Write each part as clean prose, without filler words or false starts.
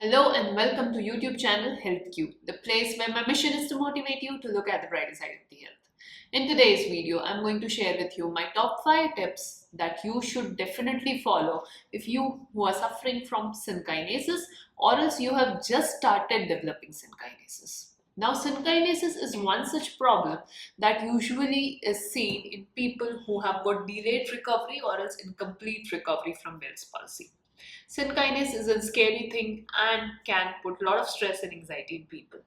Hello and welcome to YouTube channel HealthQ, the place where my mission is to motivate you to look at the brighter side of the health. In today's video, I'm going to share with you my top 5 tips that you should definitely follow if you who are suffering from synchinesis or else you have just started developing synchinesis. Now, synchinesis is one such problem that usually is seen in people who have got delayed recovery or else incomplete recovery from Bell's palsy. Synkinase is a scary thing and can put a lot of stress and anxiety in people.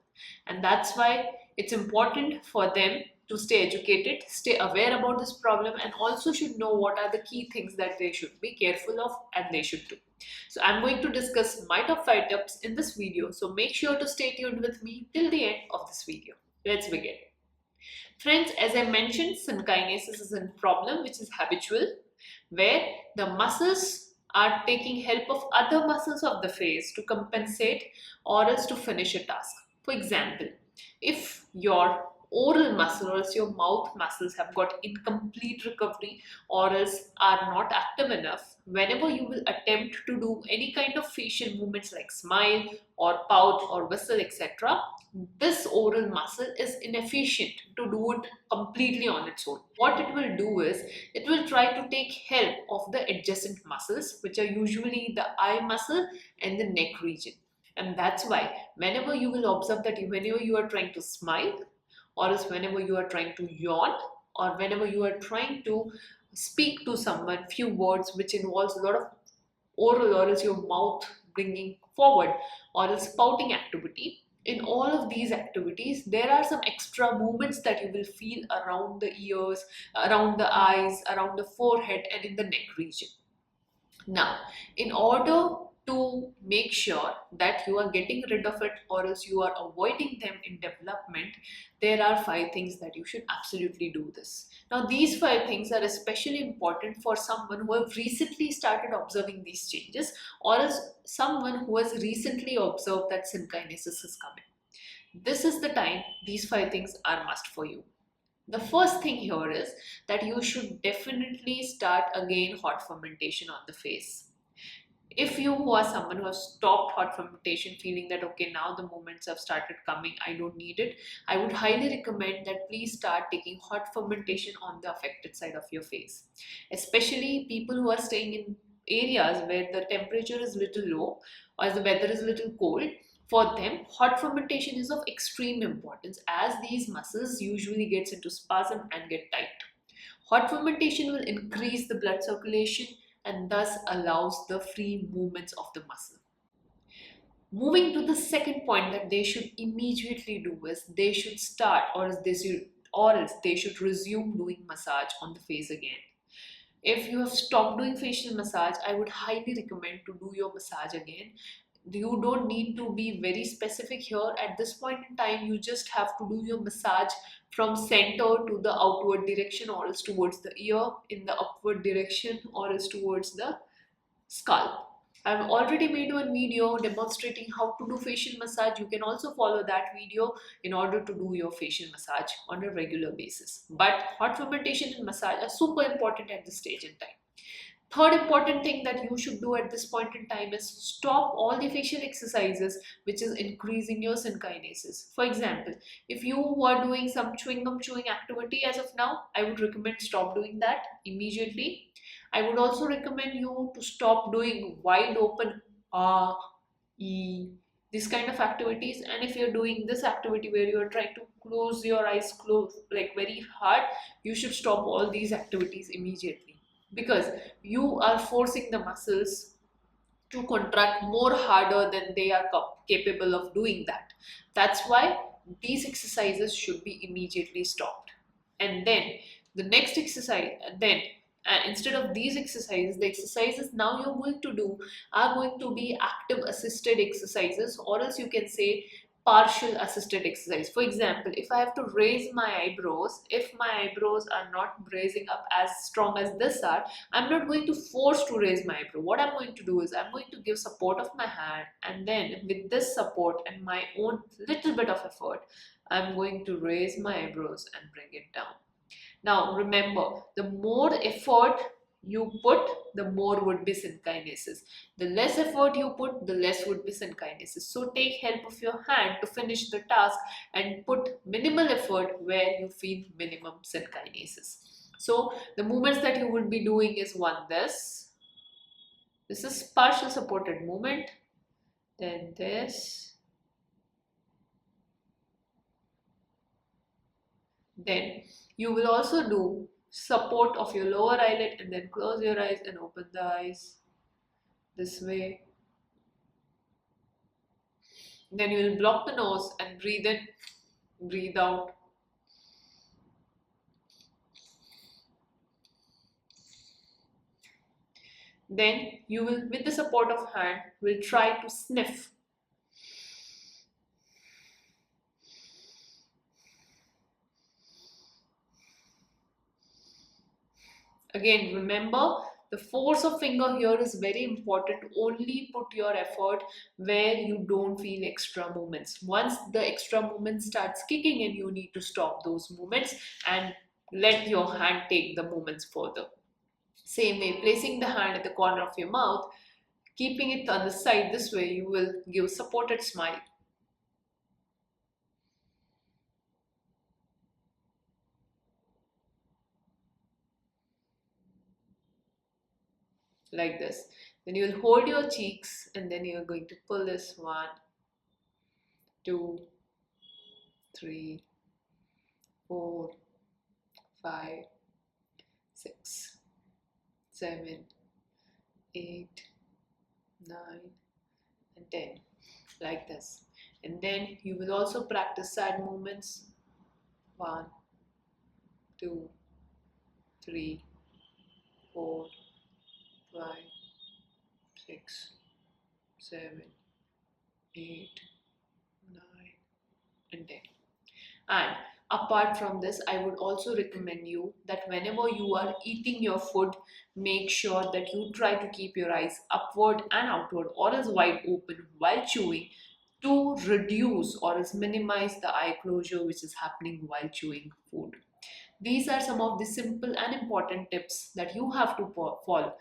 And that's why it's important for them to stay educated, stay aware about this problem, and also should know what are the key things that they should be careful of and they should do. So I'm going to discuss my top 5 tips in this video. So make sure to stay tuned with me till the end of this video. Let's begin. Friends, as I mentioned, synkinesis is a problem which is habitual, where the muscles are taking help of other muscles of the face to compensate or else to finish a task. For example, if your oral muscle or else your mouth muscles have got incomplete recovery or else are not active enough, whenever you will attempt to do any kind of facial movements like smile or pout or whistle, etc., this oral muscle is inefficient to do it completely on its own. What it will do is it will try to take help of the adjacent muscles, which are usually the eye muscle and the neck region. And that's why whenever you will observe that whenever you are trying to smile or else whenever you are trying to yawn or whenever you are trying to speak to someone few words which involves a lot of oral or else your mouth bringing forward or else pouting activity, in all of these activities there are some extra movements that you will feel around the ears, around the eyes, around the forehead and in the neck region. Now, in order to make sure that you are getting rid of it or else you are avoiding them in development, there are 5 things that you should absolutely do this. Now, these 5 things are especially important for someone who have recently started observing these changes or else someone who has recently observed that synkinesis is coming. This is the time these 5 things are must for you. The first thing here is that you should definitely start again hot fermentation on the face. If you are someone who has stopped hot fermentation feeling that okay, now the movements have started coming, I don't need it, I would highly recommend that please start taking hot fermentation on the affected side of your face. Especially people who are staying in areas where the temperature is little low or the weather is little cold, for them, hot fermentation is of extreme importance as these muscles usually gets into spasm and get tight. Hot fermentation will increase the blood circulation and thus allows the free movements of the muscle. Moving to the second point that they should immediately do is they should start or else they should resume doing massage on the face again. If you have stopped doing facial massage, I would highly recommend to do your massage again. You don't need to be very specific here. At this point in time, you just have to do your massage from center to the outward direction or else towards the ear, in the upward direction or else towards the scalp. I've already made one video demonstrating how to do facial massage. You can also follow that video in order to do your facial massage on a regular basis. But hot fermentation and massage are super important at this stage in time. Third important thing that you should do at this point in time is stop all the facial exercises which is increasing your synkinesis. For example, if you are doing some chewing gum chewing activity as of now, I would recommend stop doing that immediately. I would also recommend you to stop doing wide open this kind of activities, and if you're doing this activity where you are trying to close your eyes close like very hard, you should stop all these activities immediately, because you are forcing the muscles to contract more harder than they are capable of doing that. That's why these exercises should be immediately stopped. And then the next exercise, instead of these exercises, the exercises now you're going to do are going to be active assisted exercises, or else you can say partial assisted exercise. For example, if I have to raise my eyebrows, if my eyebrows are not raising up as strong as this are, I'm not going to force to raise my eyebrow. What I'm going to do is I'm going to give support of my hand, and then with this support and my own little bit of effort, I'm going to raise my eyebrows and bring it down. Now remember, the more effort you put, the more would be synchinesis. The less effort you put, the less would be synchinesis. So take help of your hand to finish the task and put minimal effort where you feel minimum synchinesis. So the movements that you would be doing is one, this is partial supported movement, then this, then you will also do support of your lower eyelid and then close your eyes and open the eyes this way. Then you will block the nose and breathe in, breathe out. Then you will, with the support of hand, will try to sniff. Again, remember, the force of finger here is very important. Only put your effort where you don't feel extra movements. Once the extra movement starts kicking in, you need to stop those movements and let your hand take the movements further. Same way, placing the hand at the corner of your mouth, keeping it on the side this way, you will give supported smile. Like this. Then you will hold your cheeks and then you are going to pull this 1, 2, 3, 4, 5, 6, 7, 8, 9 and 10, like this. And then you will also practice side movements, 1, 2, 3, 4, 5, 6, 7, 8, 9 and 10. And apart from this, I would also recommend you that whenever you are eating your food, make sure that you try to keep your eyes upward and outward or else wide open while chewing, to reduce or else minimize the eye closure which is happening while chewing food. These are some of the simple and important tips that you have to follow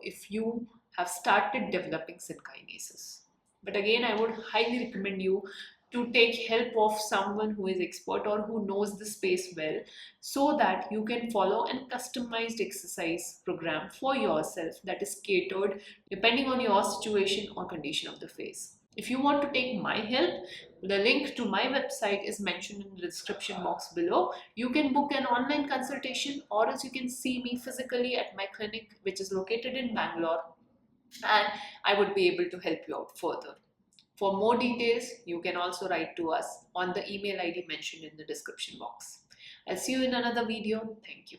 if you have started developing synchinesis. But again, I would highly recommend you to take help of someone who is expert or who knows the space well, so that you can follow a customized exercise program for yourself that is catered depending on your situation or condition of the face. If you want to take my help, the link to my website is mentioned in the description box below. You can book an online consultation or else you can see me physically at my clinic, which is located in Bangalore, and I would be able to help you out further. For more details, you can also write to us on the email ID mentioned in the description box. I'll see you in another video. Thank you.